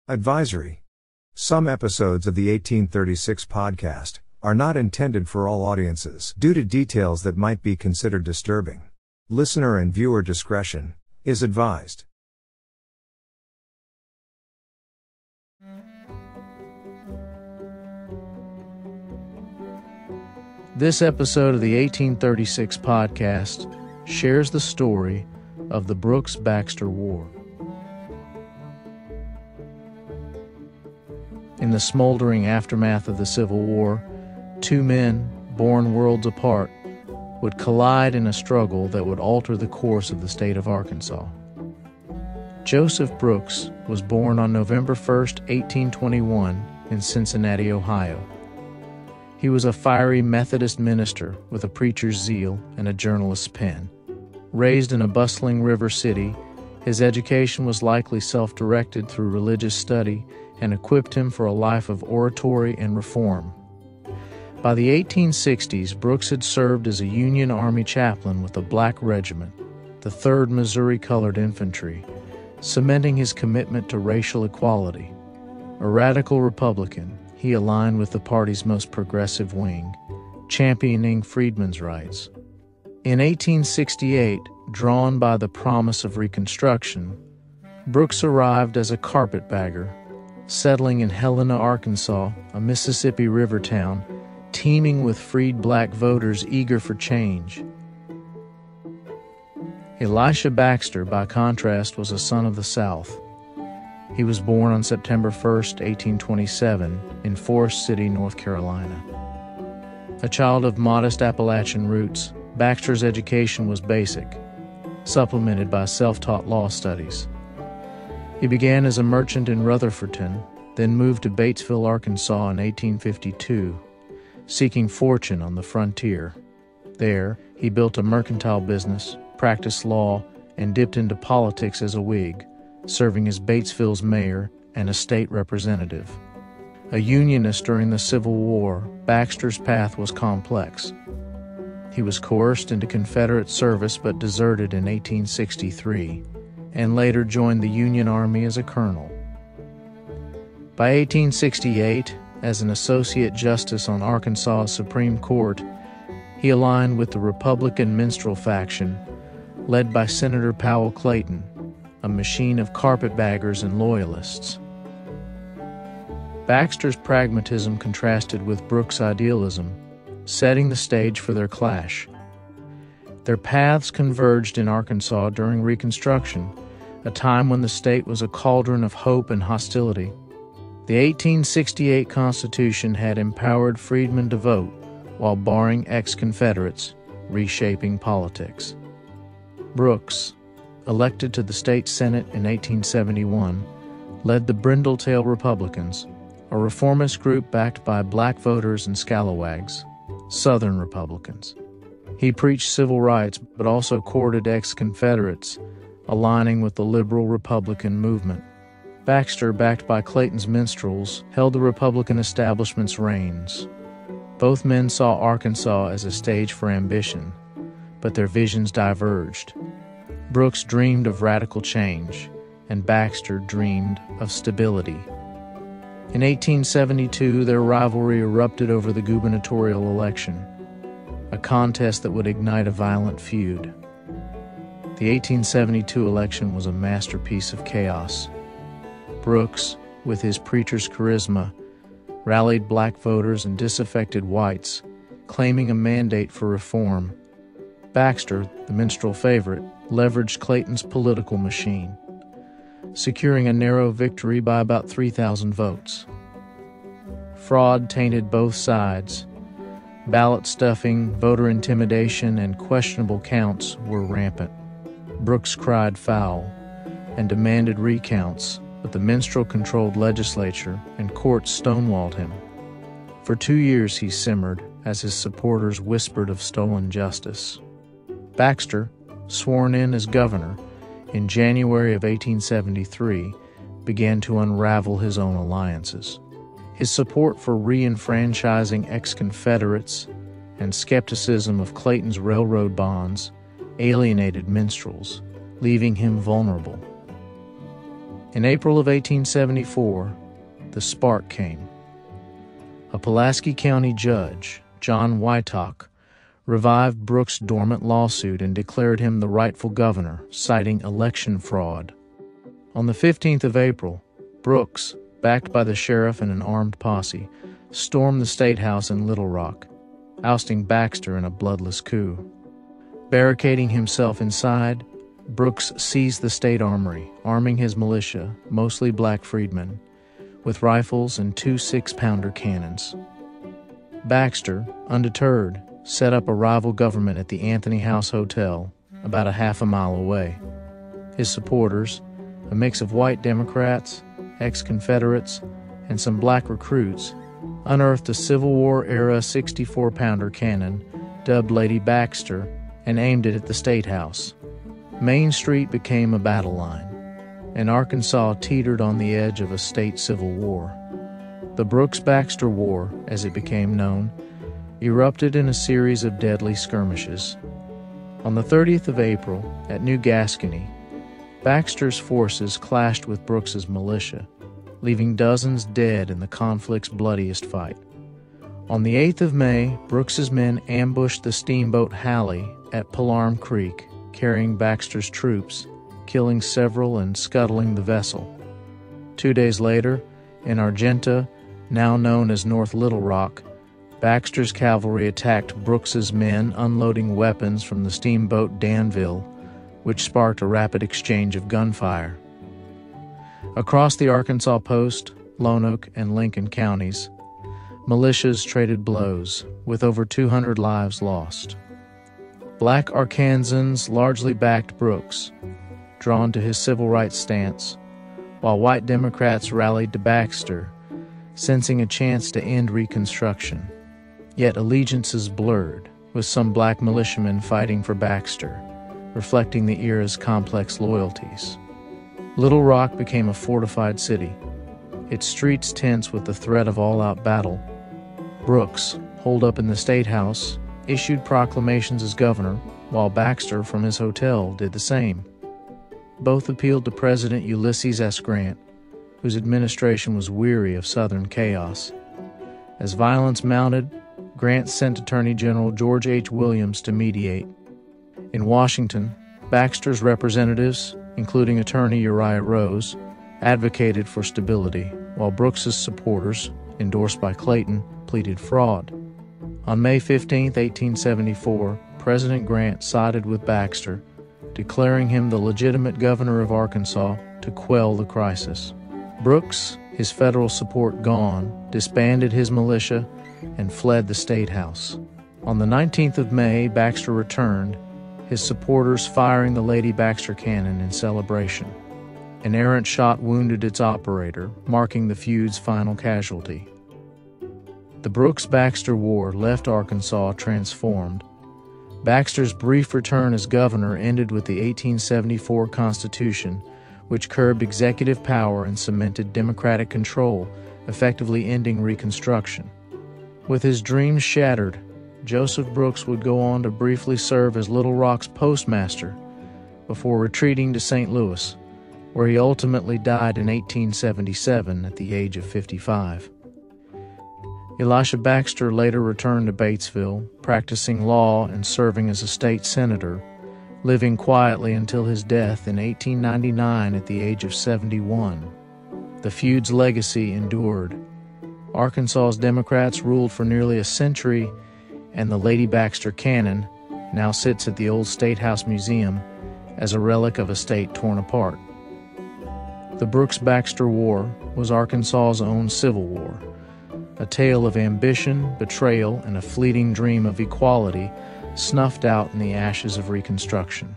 Advisory. Some episodes of the 1836 podcast are not intended for all audiences due to details that might be considered disturbing. Listener and viewer discretion is advised. This episode of the 1836 podcast shares the story of the Brooks-Baxter War. In the smoldering aftermath of the Civil War, two men, born worlds apart, would collide in a struggle that would alter the course of the state of Arkansas. Joseph Brooks was born on November 1st, 1821, in Cincinnati, Ohio. He was a fiery Methodist minister with a preacher's zeal and a journalist's pen. Raised in a bustling river city, his education was likely self-directed through religious study and equipped him for a life of oratory and reform. By the 1860s, Brooks had served as a Union Army chaplain with a black regiment, the 3rd Missouri Colored Infantry, cementing his commitment to racial equality. A radical Republican, he aligned with the party's most progressive wing, championing freedmen's rights. In 1868, drawn by the promise of Reconstruction, Brooks arrived as a carpetbagger, settling in Helena, Arkansas, a Mississippi River town, teeming with freed black voters eager for change. Elisha Baxter, by contrast, was a son of the South. He was born on September 1st, 1827, in Forest City, North Carolina. A child of modest Appalachian roots, Baxter's education was basic, supplemented by self-taught law studies. He began as a merchant in Rutherfordton, then moved to Batesville, Arkansas in 1852, seeking fortune on the frontier. There, he built a mercantile business, practiced law, and dipped into politics as a Whig, serving as Batesville's mayor and a state representative. A Unionist during the Civil War, Baxter's path was complex. He was coerced into Confederate service but deserted in 1863, and later joined the Union Army as a colonel. By 1868, as an associate justice on Arkansas's Supreme Court, he aligned with the Republican minstrel faction, led by Senator Powell Clayton, a machine of carpetbaggers and loyalists. Baxter's pragmatism contrasted with Brooks' idealism, setting the stage for their clash. Their paths converged in Arkansas during Reconstruction, a time when the state was a cauldron of hope and hostility. The 1868 Constitution had empowered freedmen to vote while barring ex-Confederates, reshaping politics. Brooks, elected to the state Senate in 1871, led the Brindletail Republicans, a reformist group backed by black voters and scalawags, Southern Republicans. He preached civil rights but also courted ex-Confederates, aligning with the liberal Republican movement. Baxter, backed by Clayton's minstrels, held the Republican establishment's reins. Both men saw Arkansas as a stage for ambition, but their visions diverged. Brooks dreamed of radical change, and Baxter dreamed of stability. In 1872, their rivalry erupted over the gubernatorial election, a contest that would ignite a violent feud. The 1872 election was a masterpiece of chaos. Brooks, with his preacher's charisma, rallied black voters and disaffected whites, claiming a mandate for reform. Baxter, the minstrel favorite, leveraged Clayton's political machine, securing a narrow victory by about 3,000 votes. Fraud tainted both sides. Ballot stuffing, voter intimidation, and questionable counts were rampant. Brooks cried foul and demanded recounts, but the minstrel-controlled legislature and courts stonewalled him. For 2 years he simmered as his supporters whispered of stolen justice. Baxter, sworn in as governor in January of 1873, began to unravel his own alliances. His support for re-enfranchising ex-Confederates and skepticism of Clayton's railroad bonds alienated minstrels, leaving him vulnerable. In April of 1874, the spark came. A Pulaski County judge, John Wytock, revived Brooks' dormant lawsuit and declared him the rightful governor, citing election fraud. On the 15th of April, Brooks, backed by the sheriff and an armed posse, stormed the State House in Little Rock, ousting Baxter in a bloodless coup. Barricading himself inside, Brooks seized the state armory, arming his militia, mostly black freedmen, with rifles and 2 6-pounder cannons. Baxter, undeterred, set up a rival government at the Anthony House Hotel, about a half a mile away. His supporters, a mix of white Democrats, ex-Confederates, and some black recruits, unearthed a Civil War-era 64-pounder cannon, dubbed Lady Baxter, and aimed it at the State House. Main Street became a battle line, and Arkansas teetered on the edge of a state civil war. The Brooks-Baxter War, as it became known, erupted in a series of deadly skirmishes. On the 30th of April, at New Gascony, Baxter's forces clashed with Brooks's militia, leaving dozens dead in the conflict's bloodiest fight. On the 8th of May, Brooks's men ambushed the steamboat Halley at Palarm Creek, carrying Baxter's troops, killing several and scuttling the vessel. 2 days later, in Argenta, now known as North Little Rock, Baxter's cavalry attacked Brooks's men, unloading weapons from the steamboat Danville, which sparked a rapid exchange of gunfire. Across the Arkansas Post, Lonoke, and Lincoln counties, militias traded blows, with over 200 lives lost. Black Arkansans largely backed Brooks, drawn to his civil rights stance, while white Democrats rallied to Baxter, sensing a chance to end Reconstruction. Yet allegiances blurred, with some black militiamen fighting for Baxter, reflecting the era's complex loyalties. Little Rock became a fortified city, its streets tense with the threat of all-out battle. Brooks, holed up in the State House, issued proclamations as governor, while Baxter from his hotel did the same. Both appealed to President Ulysses S. Grant, whose administration was weary of Southern chaos. As violence mounted, Grant sent Attorney General George H. Williams to mediate. In Washington, Baxter's representatives, including attorney Uriah Rose, advocated for stability, while Brooks's supporters, endorsed by Clayton, pleaded fraud. On May 15, 1874, President Grant sided with Baxter, declaring him the legitimate governor of Arkansas to quell the crisis. Brooks, his federal support gone, disbanded his militia and fled the State House. On the 19th of May, Baxter returned, his supporters firing the Lady Baxter cannon in celebration. An errant shot wounded its operator, marking the feud's final casualty. The Brooks-Baxter War left Arkansas transformed. Baxter's brief return as governor ended with the 1874 Constitution, which curbed executive power and cemented Democratic control, effectively ending Reconstruction. With his dreams shattered, Joseph Brooks would go on to briefly serve as Little Rock's postmaster before retreating to St. Louis, where he ultimately died in 1877 at the age of 55. Elisha Baxter later returned to Batesville, practicing law and serving as a state senator, living quietly until his death in 1899 at the age of 71. The feud's legacy endured. Arkansas's Democrats ruled for nearly a century, and the Lady Baxter cannon now sits at the old State House Museum as a relic of a state torn apart. The Brooks-Baxter War was Arkansas's own civil war, a tale of ambition, betrayal, and a fleeting dream of equality snuffed out in the ashes of Reconstruction.